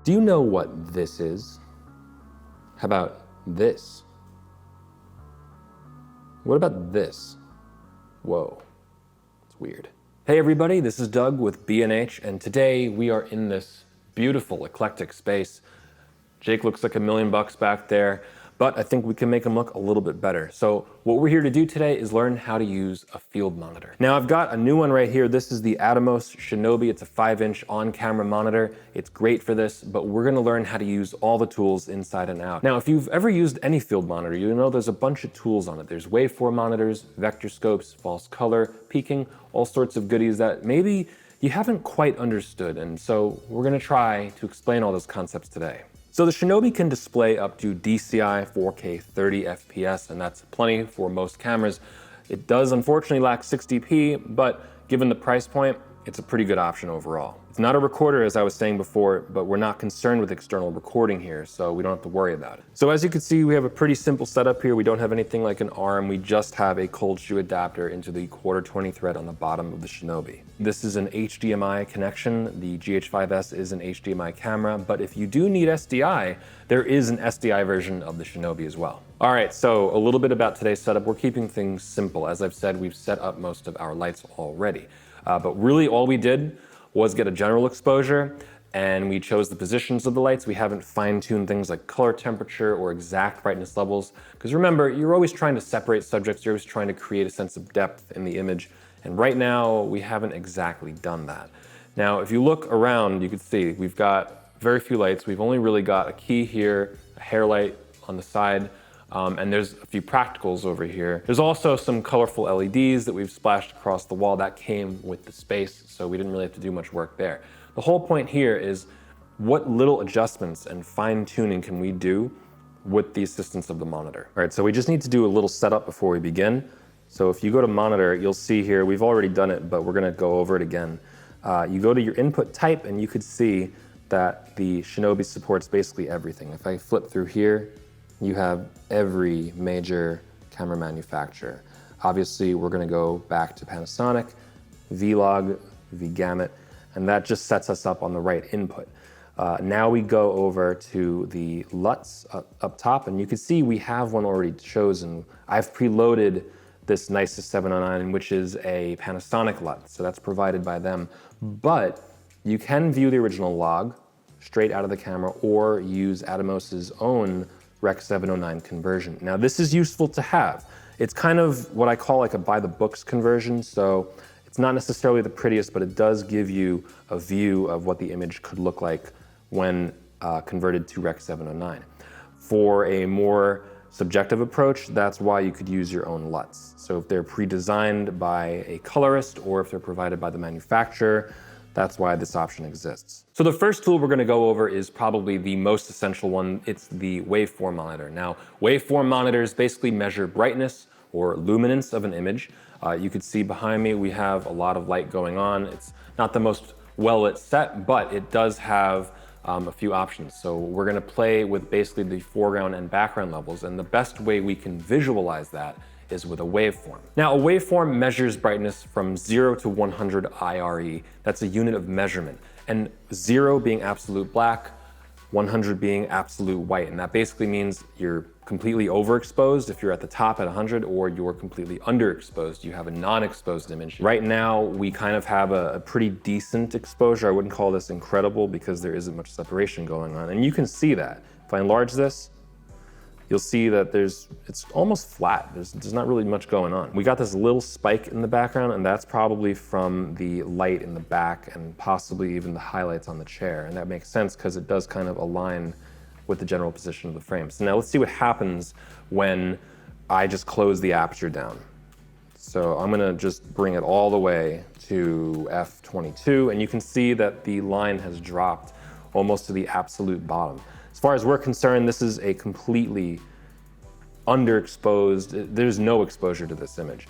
Do you know what this is? How about this? What about this? Whoa, it's weird. Hey everybody, this is Doug with B&H, and today we are in this beautiful, eclectic space. Jake looks like $1 million back there, but I think we can make him look a little bit better. So what we're here to do today is learn how to use a field monitor. Now I've got a new one right here. This is the Atomos Shinobi. It's a 5-inch on-camera monitor. It's great for this, but we're gonna learn how to use all the tools inside and out. Now, if you've ever used any field monitor, you know there's a bunch of tools on it. There's waveform monitors, vectorscopes, false color, peaking, all sorts of goodies that maybe you haven't quite understood. And so we're gonna try to explain all those concepts today. So the Shinobi can display up to DCI 4K 30 FPS, and that's plenty for most cameras. It does unfortunately lack 60p, but given the price point, it's a pretty good option overall. It's not a recorder, as I was saying before, but we're not concerned with external recording here, so we don't have to worry about it. So as you can see, we have a pretty simple setup here. We don't have anything like an arm. We just have a cold shoe adapter into the 1/4-20 thread on the bottom of the Shinobi. This is an HDMI connection. The GH5S is an HDMI camera, but if you do need SDI, there is an SDI version of the Shinobi as well. All right, so a little bit about today's setup. We're keeping things simple. As I've said, we've set up most of our lights already, but really all we did was get a general exposure, and we chose the positions of the lights. We haven't fine-tuned things like color temperature or exact brightness levels, because remember, you're always trying to separate subjects, you're always trying to create a sense of depth in the image, and right now, we haven't exactly done that. Now, if you look around, you can see we've got very few lights. We've only really got a key here, a hair light on the side, and there's a few practicals over here. There's also some colorful LEDs that we've splashed across the wall that came with the space, so we didn't really have to do much work there. The whole point here is what little adjustments and fine tuning can we do with the assistance of the monitor. All right, so we just need to do a little setup before we begin. So if you go to monitor, you'll see here, we've already done it, but we're gonna go over it again. You go to your input type and you could see that the Shinobi supports basically everything. If I flip through here, you have every major camera manufacturer. Obviously, we're gonna go back to Panasonic, Vlog, Vgamut, and that just sets us up on the right input. Now we go over to the LUTs up top, and you can see we have one already chosen. I've preloaded this Nisus 709, which is a Panasonic LUT, so that's provided by them. But you can view the original log straight out of the camera or use Atomos's own Rec 709 conversion. Now this is useful to have. It's kind of what I call like a by the books conversion, so it's not necessarily the prettiest, but it does give you a view of what the image could look like when converted to Rec 709. For a more subjective approach, that's why you could use your own LUTs. So if they're pre-designed by a colorist or if they're provided by the manufacturer, that's why this option exists. So the first tool we're gonna go over is probably the most essential one. It's the waveform monitor. Now, waveform monitors basically measure brightness or luminance of an image. You can see behind me, we have a lot of light going on. It's not the most well-lit set, but it does have a few options. So we're gonna play with basically the foreground and background levels, and the best way we can visualize that is with a waveform. Now, a waveform measures brightness from 0 to 100 IRE. That's a unit of measurement. And 0 being absolute black, 100 being absolute white. And that basically means you're completely overexposed if you're at the top at 100, or you're completely underexposed. You have a non-exposed image. Right now, we kind of have a pretty decent exposure. I wouldn't call this incredible because there isn't much separation going on. And you can see that. If I enlarge this, you'll see that it's almost flat. There's not really much going on. We got this little spike in the background, and that's probably from the light in the back and possibly even the highlights on the chair. And that makes sense because it does kind of align with the general position of the frame. So now let's see what happens when I just close the aperture down. So I'm gonna just bring it all the way to f22, and you can see that the line has dropped almost to the absolute bottom. As far as we're concerned, this is a completely underexposed, there's no exposure to this image.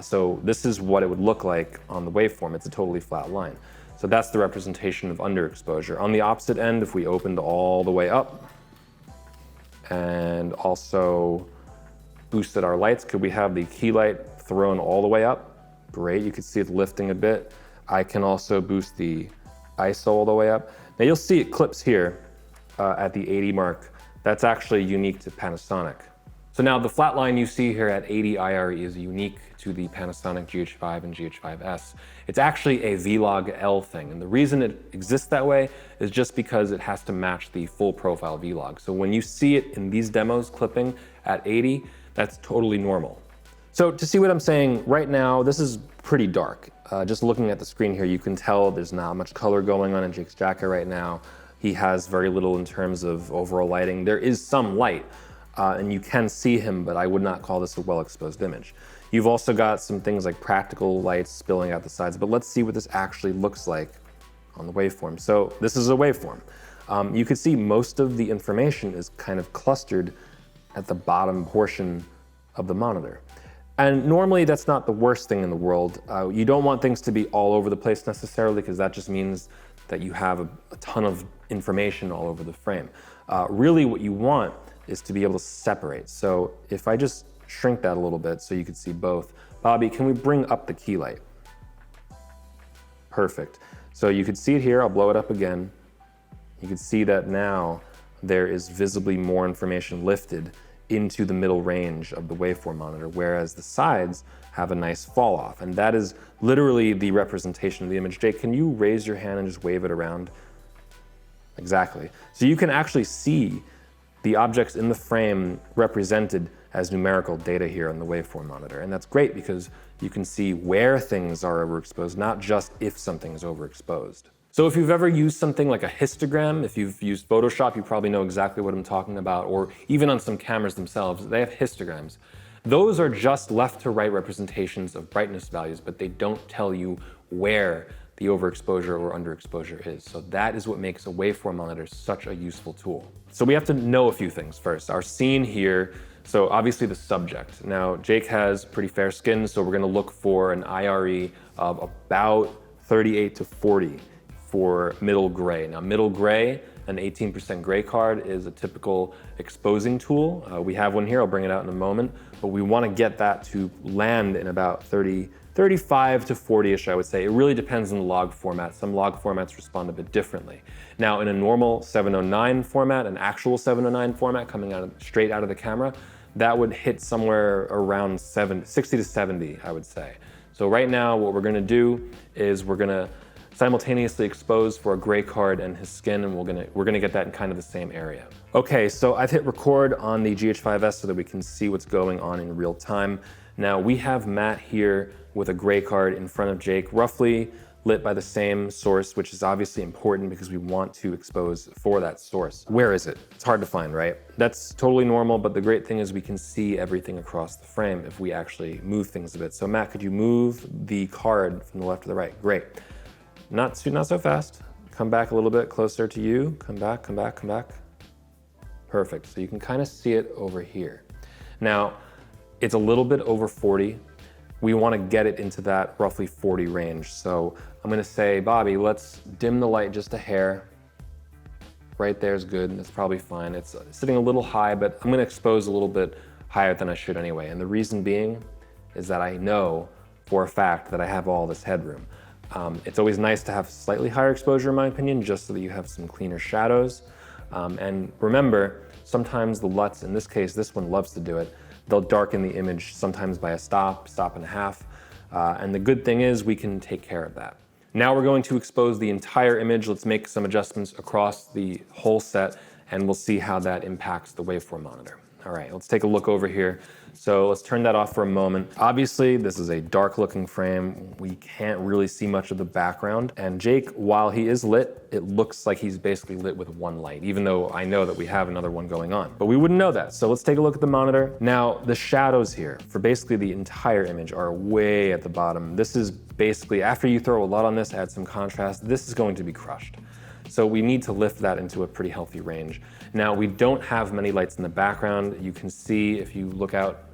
So this is what it would look like on the waveform. It's a totally flat line. So that's the representation of underexposure. On the opposite end, if we opened all the way up and also boosted our lights, could we have the key light thrown all the way up? Great, you can see it lifting a bit. I can also boost the ISO all the way up. Now you'll see it clips here at the 80 mark. That's actually unique to Panasonic. So now the flat line you see here at 80 IRE is unique to the Panasonic GH5 and GH5S. It's actually a V-Log-L thing, and the reason it exists that way is just because it has to match the full profile V-Log. So when you see it in these demos clipping at 80, that's totally normal. So to see what I'm saying, right now, this is pretty dark. Just looking at the screen here, you can tell there's not much color going on in Jake's jacket right now. He has very little in terms of overall lighting. There is some light, and you can see him, but I would not call this a well-exposed image. You've also got some things like practical lights spilling out the sides, but let's see what this actually looks like on the waveform. So this is a waveform. You can see most of the information is kind of clustered at the bottom portion of the monitor. And normally that's not the worst thing in the world. You don't want things to be all over the place necessarily, because that just means that you have a ton of information all over the frame. Really what you want is to be able to separate. So if I just shrink that a little bit so you can see both. Bobby, can we bring up the key light? Perfect. So you can see it here, I'll blow it up again. You can see that now there is visibly more information lifted into the middle range of the waveform monitor, whereas the sides have a nice fall off. And that is literally the representation of the image. Jake, can you raise your hand and just wave it around? Exactly. So you can actually see the objects in the frame represented as numerical data here on the waveform monitor. And that's great because you can see where things are overexposed, not just if something is overexposed. So if you've ever used something like a histogram, if you've used Photoshop, you probably know exactly what I'm talking about, or even on some cameras themselves, they have histograms. Those are just left to right representations of brightness values, but they don't tell you where the overexposure or underexposure is. So that is what makes a waveform monitor such a useful tool. So we have to know a few things first. Our scene here, so obviously the subject. Now Jake has pretty fair skin, so we're gonna look for an IRE of about 38 to 40 for middle gray. Now middle gray, an 18% gray card is a typical exposing tool. We have one here, I'll bring it out in a moment, but we wanna get that to land in about 35 to 40-ish, I would say. It really depends on the log format. Some log formats respond a bit differently. Now in a normal 709 format, an actual 709 format coming straight out of the camera, that would hit somewhere around 60 to 70, I would say. So right now what we're gonna do is we're gonna simultaneously expose for a gray card and his skin, and we're gonna get that in kind of the same area. Okay, so I've hit record on the GH5S so that we can see what's going on in real time. Now we have Matt here with a gray card in front of Jake, roughly lit by the same source, which is obviously important because we want to expose for that source. Where is it? It's hard to find, right? That's totally normal, but the great thing is we can see everything across the frame if we actually move things a bit. So Matt, could you move the card from the left to the right? Great. Not so fast. Come back a little bit closer to you. Come back, come back, come back. Perfect. So you can kind of see it over here. Now, it's a little bit over 40. We want to get it into that roughly 40 range. So I'm going to say, Bobby, let's dim the light just a hair. Right there is good. That's probably fine. It's sitting a little high, but I'm going to expose a little bit higher than I should anyway. And the reason being is that I know for a fact that I have all this headroom. It's always nice to have slightly higher exposure in my opinion, just so that you have some cleaner shadows. And remember, sometimes the LUTs, in this case, this one loves to do it, they'll darken the image sometimes by a stop and a half. And the good thing is we can take care of that. Now we're going to expose the entire image. Let's make some adjustments across the whole set and we'll see how that impacts the waveform monitor. All right, let's take a look over here. So let's turn that off for a moment. Obviously, this is a dark looking frame. We can't really see much of the background. And Jake, while he is lit, it looks like he's basically lit with one light, even though I know that we have another one going on. But we wouldn't know that. So let's take a look at the monitor. Now, the shadows here for basically the entire image are way at the bottom. This is basically, after you throw a lot on this, add some contrast, this is going to be crushed. So we need to lift that into a pretty healthy range. Now we don't have many lights in the background. You can see if you look out,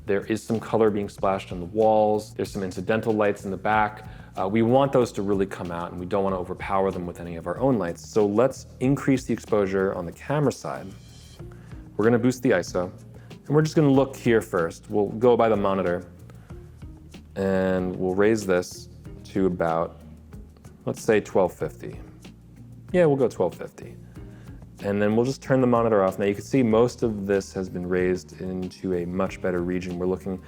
there is some color being splashed on the walls. There's some incidental lights in the back. We want those to really come out and we don't want to overpower them with any of our own lights. So let's increase the exposure on the camera side. We're going to boost the ISO and we're just going to look here first. We'll go by the monitor and we'll raise this to about, let's say 1250. Yeah, we'll go 1250. And then we'll just turn the monitor off. Now you can see most of this has been raised into a much better region. We're looking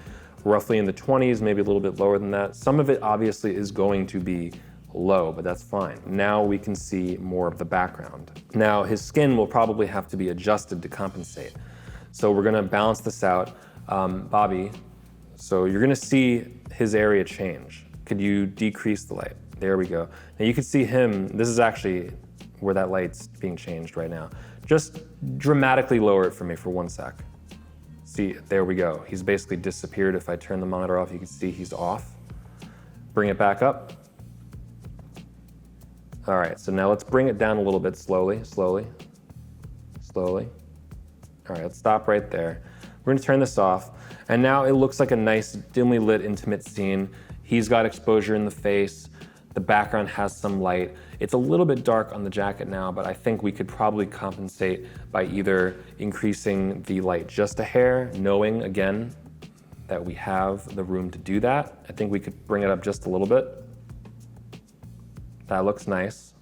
roughly in the 20s, maybe a little bit lower than that. Some of it obviously is going to be low, but that's fine. Now we can see more of the background. Now his skin will probably have to be adjusted to compensate. So we're gonna balance this out. Bobby, so you're gonna see his area change. Could you decrease the light? There we go. Now you can see him, this is actually where that light's being changed right now. Just dramatically lower it for me for 1 sec. See, there we go. He's basically disappeared. If I turn the monitor off, you can see he's off. Bring it back up. All right, so now let's bring it down a little bit slowly, slowly, slowly. All right, let's stop right there. We're gonna turn this off. And now it looks like a nice dimly lit intimate scene. He's got exposure in the face. The background has some light. It's a little bit dark on the jacket now, but I think we could probably compensate by either increasing the light just a hair, knowing again that we have the room to do that. I think we could bring it up just a little bit. That looks nice.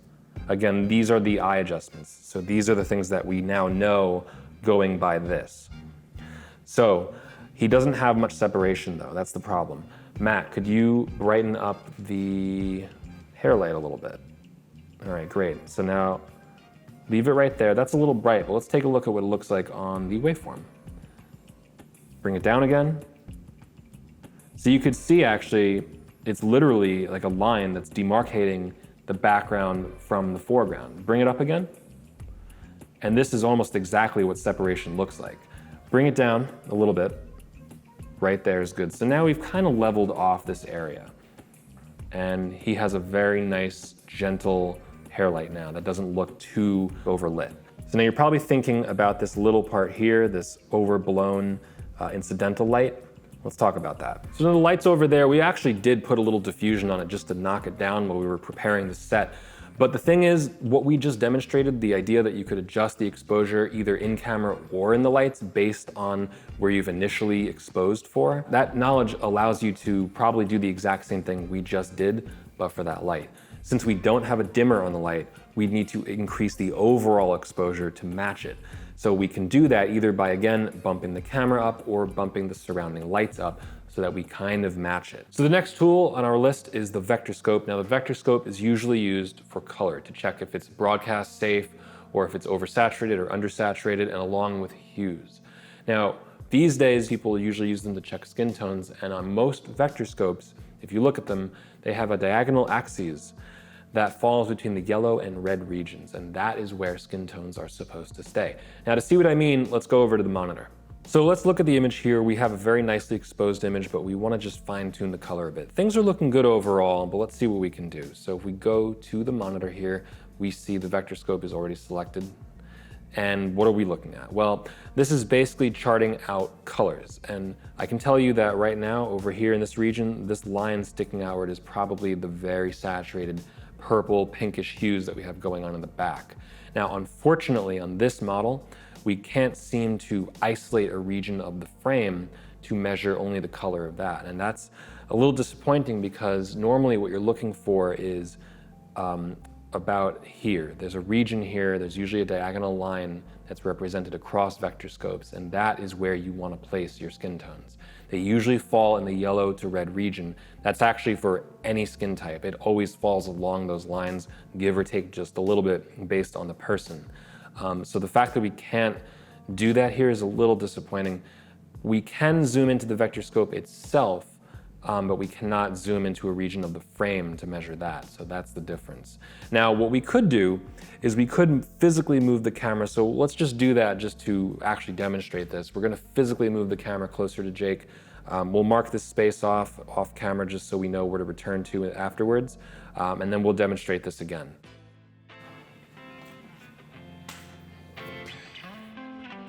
Again, these are the eye adjustments. So these are the things that we now know going by this. So he doesn't have much separation though, that's the problem. Matt, could you brighten up the hair light a little bit? All right, great. So now leave it right there. That's a little bright, but let's take a look at what it looks like on the waveform. Bring it down again. So you could see actually, it's literally like a line that's demarcating the background from the foreground. Bring it up again. And this is almost exactly what separation looks like. Bring it down a little bit. Right there is good. So now we've kind of leveled off this area. And he has a very nice, gentle hair light now that doesn't look too overlit. So now you're probably thinking about this little part here, this overblown incidental light. Let's talk about that. So the light's over there. We actually did put a little diffusion on it just to knock it down while we were preparing the set. But the thing is, what we just demonstrated, the idea that you could adjust the exposure either in camera or in the lights based on where you've initially exposed for, that knowledge allows you to probably do the exact same thing we just did, but for that light. Since we don't have a dimmer on the light, we need to increase the overall exposure to match it. So we can do that either by, again, bumping the camera up or bumping the surrounding lights up so that we kind of match it. So the next tool on our list is the Vectorscope. Now the Vectorscope is usually used for color to check if it's broadcast safe or if it's oversaturated or undersaturated, and along with hues. Now, these days people usually use them to check skin tones, and on most Vectorscopes, if you look at them, they have a diagonal axis that falls between the yellow and red regions, and that is where skin tones are supposed to stay. Now to see what I mean, let's go over to the monitor. So let's look at the image here. We have a very nicely exposed image, but we want to just fine tune the color a bit. Things are looking good overall, but let's see what we can do. So if we go to the monitor here, we see the Vectorscope is already selected. And what are we looking at? Well, this is basically charting out colors. And I can tell you that right now over here in this region, this line sticking outward is probably the very saturated purple pinkish hues that we have going on in the back. Now, unfortunately on this model, we can't seem to isolate a region of the frame to measure only the color of that. And that's a little disappointing because normally what you're looking for is about here. There's a region here, there's usually a diagonal line that's represented across Vectorscopes, and that is where you want to place your skin tones. They usually fall in the yellow to red region. That's actually for any skin type. It always falls along those lines, give or take just a little bit based on the person. So the fact that we can't do that here is a little disappointing. We can zoom into the Vectorscope itself, but we cannot zoom into a region of the frame to measure that. So that's the difference. Now, what we could do is we could physically move the camera. So let's just do that just to actually demonstrate this. We're gonna physically move the camera closer to Jake. We'll mark this space off camera just so we know where to return to afterwards. And then we'll demonstrate this again.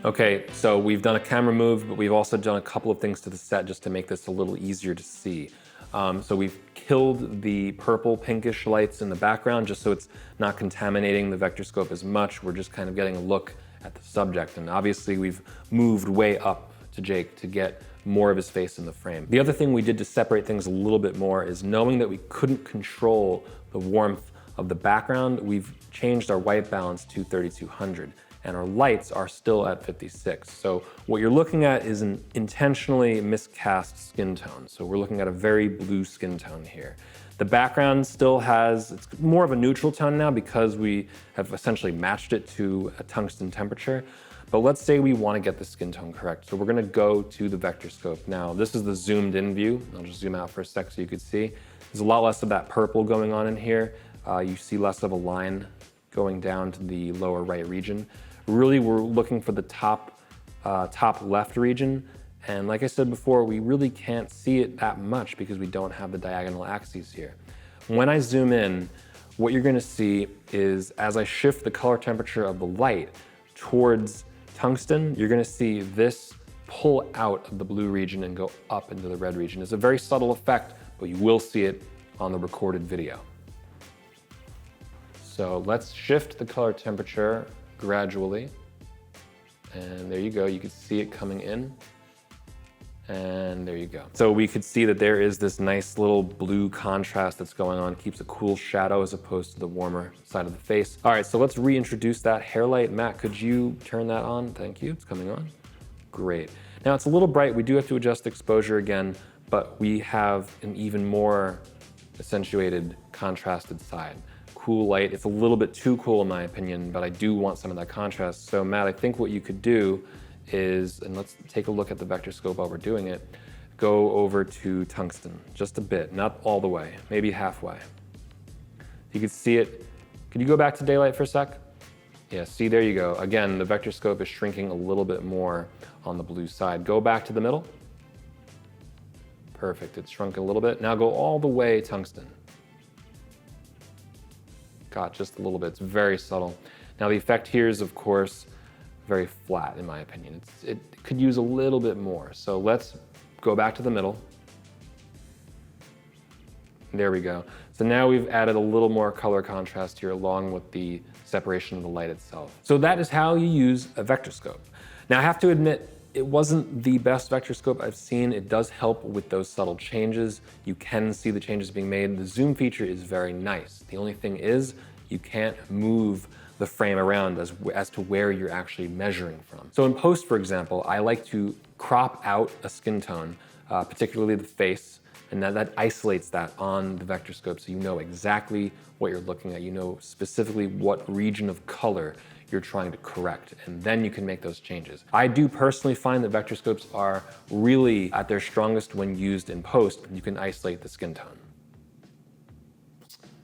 Okay, so we've done a camera move, but we've also done a couple of things to the set just to make this a little easier to see. So we've killed the purple pinkish lights in the background just so it's not contaminating the Vectorscope as much. We're just kind of getting a look at the subject. And obviously we've moved way up to Jake to get more of his face in the frame. The other thing we did to separate things a little bit more is knowing that we couldn't control the warmth of the background, we've changed our white balance to 3200, and our lights are still at 56. So what you're looking at is an intentionally miscast skin tone. So we're looking at a very blue skin tone here. The background still has, it's more of a neutral tone now because we have essentially matched it to a tungsten temperature. But let's say we want to get the skin tone correct. So we're going to go to the Vectorscope. Now, this is the zoomed in view. I'll just zoom out for a sec so you can see. There's a lot less of that purple going on in here. You see less of a line going down to the lower right region. Really, we're looking for the top left region. And like I said before, we really can't see it that much because we don't have the diagonal axes here. When I zoom in, what you're going to see is as I shift the color temperature of the light towards tungsten, you're going to see this pull out of the blue region and go up into the red region. It's a very subtle effect, but you will see it on the recorded video. So let's shift the color temperature gradually. And there you go, you can see it coming in. And there you go. So we could see that there is this nice little blue contrast that's going on, keeps a cool shadow as opposed to the warmer side of the face. All right, so let's reintroduce that hair light. Matt, could you turn that on? Thank you, it's coming on. Great. Now it's a little bright. We do have to adjust exposure again, but we have an even more accentuated, contrasted side. Cool light. It's a little bit too cool in my opinion, but I do want some of that contrast. So Matt, I think what you could do is, and let's take a look at the Vectorscope while we're doing it, go over to tungsten, just a bit, not all the way, maybe halfway. You can see it. Could you go back to daylight for a sec? Yeah, see, there you go. Again, the Vectorscope is shrinking a little bit more on the blue side. Go back to the middle. Perfect, it's shrunk a little bit. Now go all the way tungsten. Got just a little bit, it's very subtle. Now the effect here is, of course, very flat in my opinion. It could use a little bit more. So let's go back to the middle. There we go. So now we've added a little more color contrast here along with the separation of the light itself. So that is how you use a Vectorscope. Now I have to admit, it wasn't the best Vectorscope I've seen. It does help with those subtle changes. You can see the changes being made. The zoom feature is very nice. The only thing is you can't move the frame around as to where you're actually measuring from. So in post, for example, I like to crop out a skin tone, particularly the face, and that isolates that on the Vectorscope so you know exactly what you're looking at. You know specifically what region of color you're trying to correct, and then you can make those changes. I do personally find that Vectorscopes are really at their strongest when used in post. You can isolate the skin tone.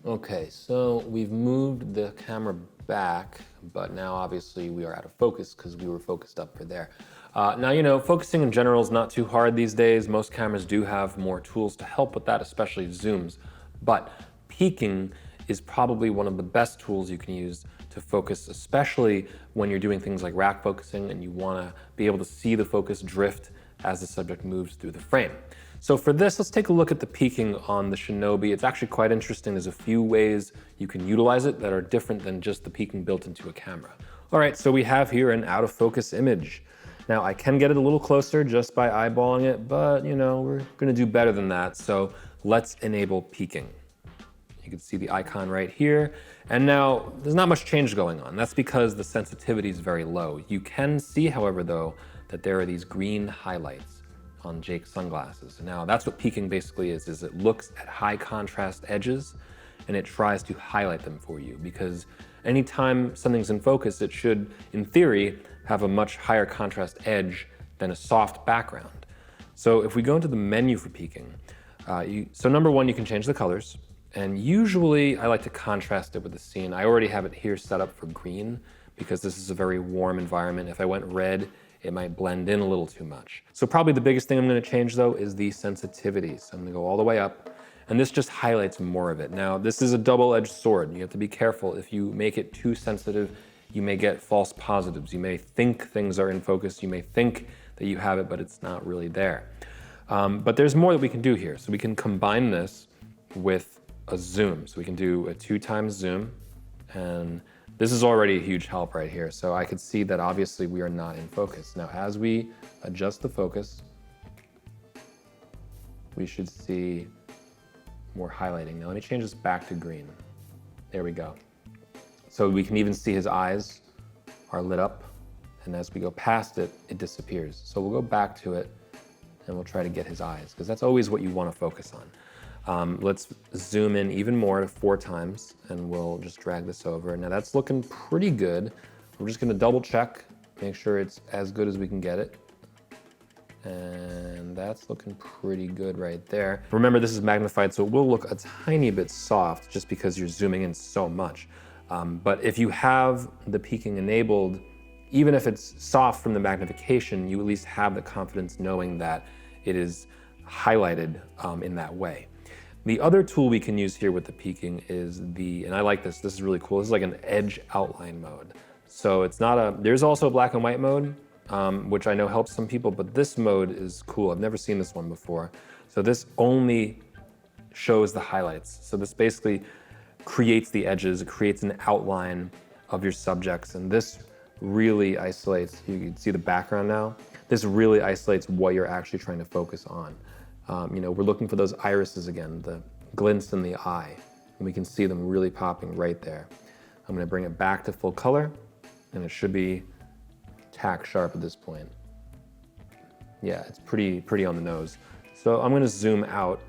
Okay, so we've moved the camera back, but now obviously we are out of focus because we were focused up for there. Now, you know, focusing in general is not too hard these days. Most cameras do have more tools to help with that, especially zooms. But peaking is probably one of the best tools you can use to focus, especially when you're doing things like rack focusing and you want to be able to see the focus drift as the subject moves through the frame. So for this, let's take a look at the peaking on the Shinobi. It's actually quite interesting. There's a few ways you can utilize it that are different than just the peaking built into a camera. All right, so we have here an out of focus image. Now I can get it a little closer just by eyeballing it, but you know, we're gonna do better than that. So let's enable peaking. You can see the icon right here. And now there's not much change going on. That's because the sensitivity is very low. You can see, however, though, that there are these green highlights on Jake's sunglasses. Now that's what peaking basically is it looks at high contrast edges and it tries to highlight them for you, because anytime something's in focus, it should, in theory, have a much higher contrast edge than a soft background. So if we go into the menu for peaking, so number one, you can change the colors. And usually I like to contrast it with the scene. I already have it here set up for green because this is a very warm environment. If I went red, it might blend in a little too much. So probably the biggest thing I'm gonna change though is the sensitivity. So I'm gonna go all the way up, and this just highlights more of it. Now, this is a double-edged sword. You have to be careful. If you make it too sensitive, you may get false positives. You may think things are in focus. You may think that you have it, but it's not really there. But there's more that we can do here. So we can combine this with a zoom. So we can do a 2x zoom, and this is already a huge help right here. So I could see that obviously we are not in focus. Now, as we adjust the focus, we should see more highlighting. Now let me change this back to green. There we go. So we can even see his eyes are lit up, and as we go past it, it disappears. So we'll go back to it and we'll try to get his eyes, because that's always what you want to focus on. Let's zoom in even more to 4 times, and we'll just drag this over. Now that's looking pretty good. We're just gonna double check, make sure it's as good as we can get it. And that's looking pretty good right there. Remember, this is magnified, so it will look a tiny bit soft just because you're zooming in so much. But if you have the peaking enabled, even if it's soft from the magnification, you at least have the confidence knowing that it is highlighted in that way. The other tool we can use here with the peaking is and I like this is really cool. This is like an edge outline mode. So it's not there's also a black and white mode, which I know helps some people, but this mode is cool. I've never seen this one before. So this only shows the highlights. So this basically creates the edges, it creates an outline of your subjects, and this really isolates, you can see the background now, this really isolates what you're actually trying to focus on. We're looking for those irises again, the glints in the eye, and we can see them really popping right there. I'm gonna bring it back to full color, and it should be tack sharp at this point. Yeah, it's pretty on the nose. So I'm gonna zoom out,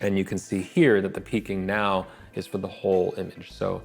and you can see here that the peaking now is for the whole image. So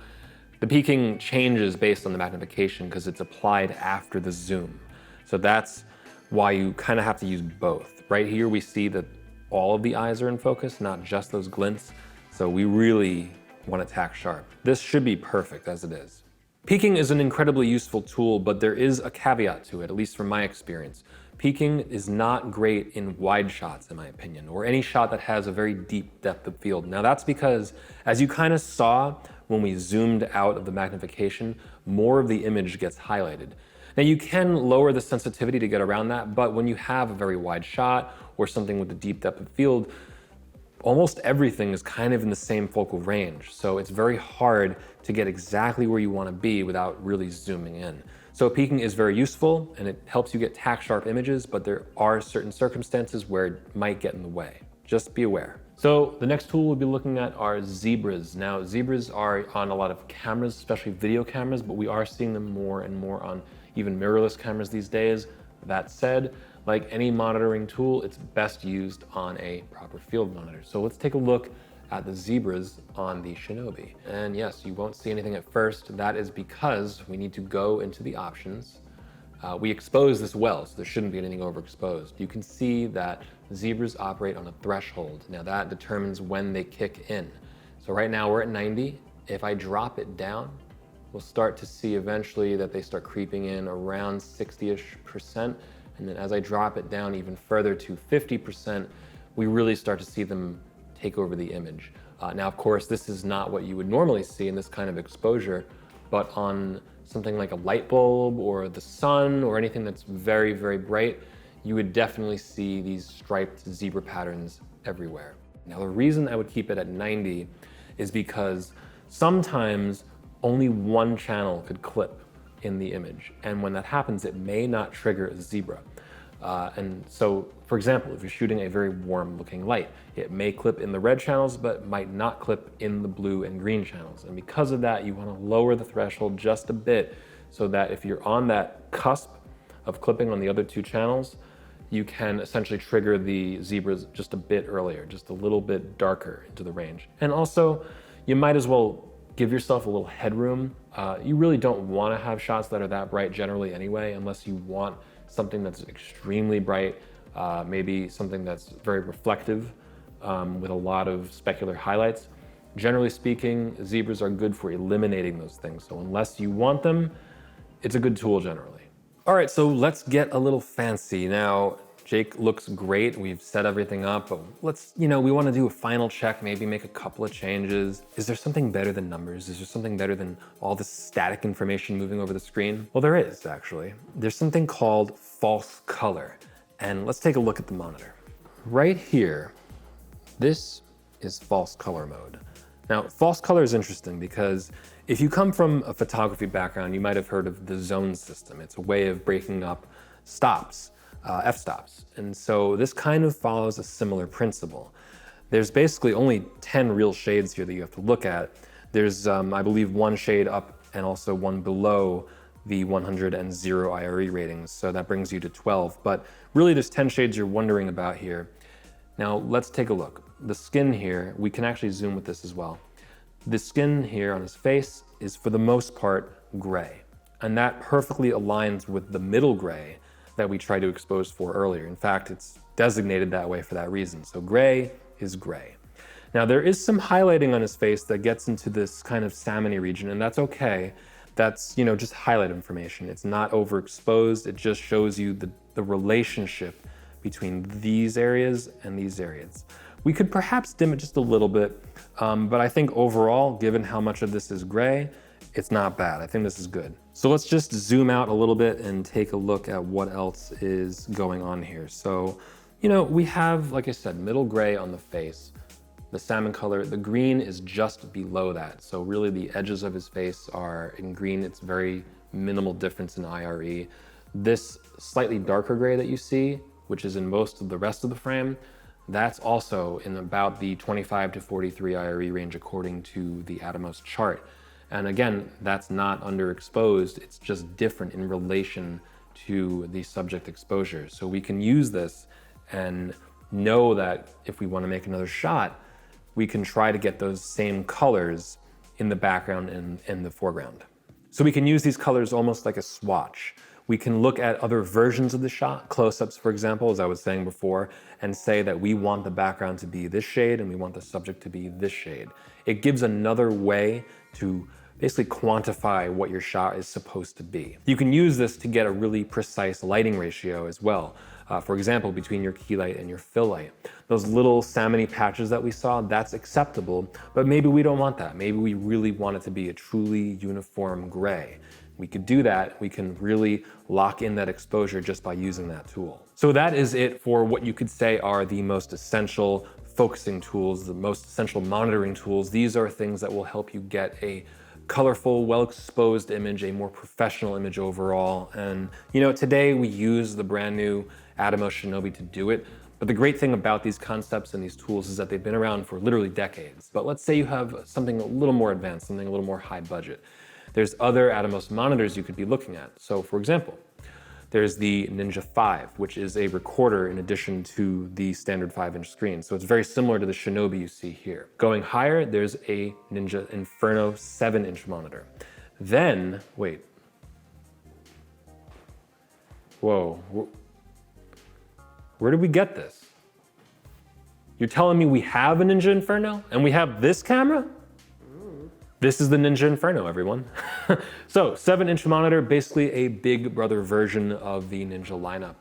the peaking changes based on the magnification because it's applied after the zoom. So that's why you kind of have to use both. Right here we see that all of the eyes are in focus, not just those glints. So we really want to tack sharp. This should be perfect as it is. Peaking is an incredibly useful tool, but there is a caveat to it, at least from my experience. Peaking is not great in wide shots, in my opinion, or any shot that has a very deep depth of field. Now that's because, as you kind of saw when we zoomed out of the magnification, more of the image gets highlighted. Now you can lower the sensitivity to get around that, but when you have a very wide shot or something with a deep depth of field, almost everything is kind of in the same focal range. So it's very hard to get exactly where you want to be without really zooming in. So peaking is very useful and it helps you get tack sharp images, but there are certain circumstances where it might get in the way. Just be aware. So the next tool we'll be looking at are zebras. Now zebras are on a lot of cameras, especially video cameras, but we are seeing them more and more on even mirrorless cameras these days. That said, like any monitoring tool, it's best used on a proper field monitor. So let's take a look at the zebras on the Shinobi. And yes, you won't see anything at first. That is because we need to go into the options. We expose this well, so there shouldn't be anything overexposed. You can see that zebras operate on a threshold. Now that determines when they kick in. So right now we're at 90. If I drop it down, we'll start to see eventually that they start creeping in around 60-ish%. And then as I drop it down even further to 50%, we really start to see them take over the image. Now, of course, this is not what you would normally see in this kind of exposure, but on something like a light bulb or the sun or anything that's very, very bright, you would definitely see these striped zebra patterns everywhere. Now, the reason I would keep it at 90 is because sometimes only one channel could clip in the image. And when that happens, it may not trigger a zebra. And so, for example, if you're shooting a very warm looking light, it may clip in the red channels, but might not clip in the blue and green channels. And because of that, you want to lower the threshold just a bit so that if you're on that cusp of clipping on the other two channels, you can essentially trigger the zebras just a bit earlier, just a little bit darker into the range. And also, you might as well give yourself a little headroom. You really don't want to have shots that are that bright generally anyway, unless you want something that's extremely bright, maybe something that's very reflective with a lot of specular highlights. Generally speaking, zebras are good for eliminating those things. So unless you want them, it's a good tool generally. All right, so let's get a little fancy. Now, Jake looks great. We've set everything up, but let's, we want to do a final check, maybe make a couple of changes. Is there something better than numbers? Is there something better than all this static information moving over the screen? Well, there is actually. There's something called false color. And let's take a look at the monitor. Right here, this is false color mode. Now, false color is interesting because if you come from a photography background, you might have heard of the zone system. It's a way of breaking up stops. F-stops. And so this kind of follows a similar principle. There's basically only 10 real shades here that you have to look at. There's, I believe, one shade up and also one below the 100 and 0 IRE ratings, so that brings you to 12. But really there's 10 shades you're wondering about here. Now let's take a look. The skin here, we can actually zoom with this as well. The skin here on his face is for the most part gray, and that perfectly aligns with the middle gray that we tried to expose for earlier. In fact, it's designated that way for that reason. So gray is gray. Now there is some highlighting on his face that gets into this kind of salmony region, and that's okay. That's, you know, just highlight information. It's not overexposed. It just shows you the relationship between these areas and these areas. We could perhaps dim it just a little bit, but I think overall, given how much of this is gray, it's not bad. I think this is good. So let's just zoom out a little bit and take a look at what else is going on here. So, you know, we have, like I said, middle gray on the face. The salmon color, the green is just below that. So really the edges of his face are in green. It's very minimal difference in IRE. This slightly darker gray that you see, which is in most of the rest of the frame, that's also in about the 25 to 43 IRE range according to the Atomos chart. And again, that's not underexposed, it's just different in relation to the subject exposure. So we can use this and know that if we want to make another shot, we can try to get those same colors in the background and in the foreground. So we can use these colors almost like a swatch. We can look at other versions of the shot, close-ups for example, as I was saying before, and say that we want the background to be this shade and we want the subject to be this shade. It gives another way to basically quantify what your shot is supposed to be. You can use this to get a really precise lighting ratio as well. For example, between your key light and your fill light. Those little salmony patches that we saw, that's acceptable, but maybe we don't want that. Maybe we really want it to be a truly uniform gray. We could do that. We can really lock in that exposure just by using that tool. So that is it for what you could say are the most essential focusing tools, the most essential monitoring tools. These are things that will help you get a colorful, well-exposed image, a more professional image overall. And you know, today we use the brand new Atomos Shinobi to do it. But the great thing about these concepts and these tools is that they've been around for literally decades. But let's say you have something a little more advanced, something a little more high budget. There's other Atomos monitors you could be looking at. So for example, there's the Ninja 5, which is a recorder in addition to the standard 5-inch screen. So it's very similar to the Shinobi you see here. Going higher, there's a Ninja Inferno 7-inch monitor. Then, wait. Whoa, where did we get this? You're telling me we have a Ninja Inferno and we have this camera? This is the Ninja Inferno, everyone. So 7-inch monitor, basically a big brother version of the Ninja lineup.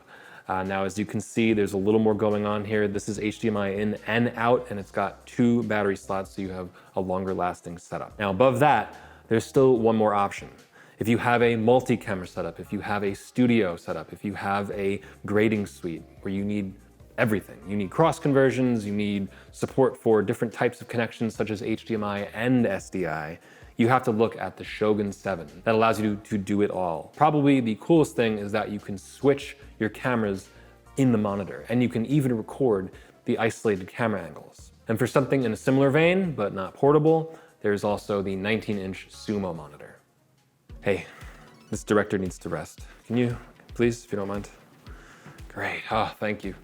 Now, as you can see, there's a little more going on here. This is HDMI in and out, and it's got 2 battery slots, so you have a longer lasting setup. Now, above that, there's still one more option. If you have a multi-camera setup, if you have a studio setup, if you have a grading suite where you need everything. You need cross conversions, you need support for different types of connections such as HDMI and SDI. You have to look at the Shogun 7. That allows you to do it all. Probably the coolest thing is that you can switch your cameras in the monitor, and you can even record the isolated camera angles. And for something in a similar vein, but not portable, there's also the 19-inch Sumo monitor. Hey, this director needs to rest. Can you, please, if you don't mind? Great, oh, thank you.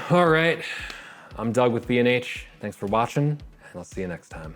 All right, I'm Doug with B&H. Thanks for watching, and I'll see you next time.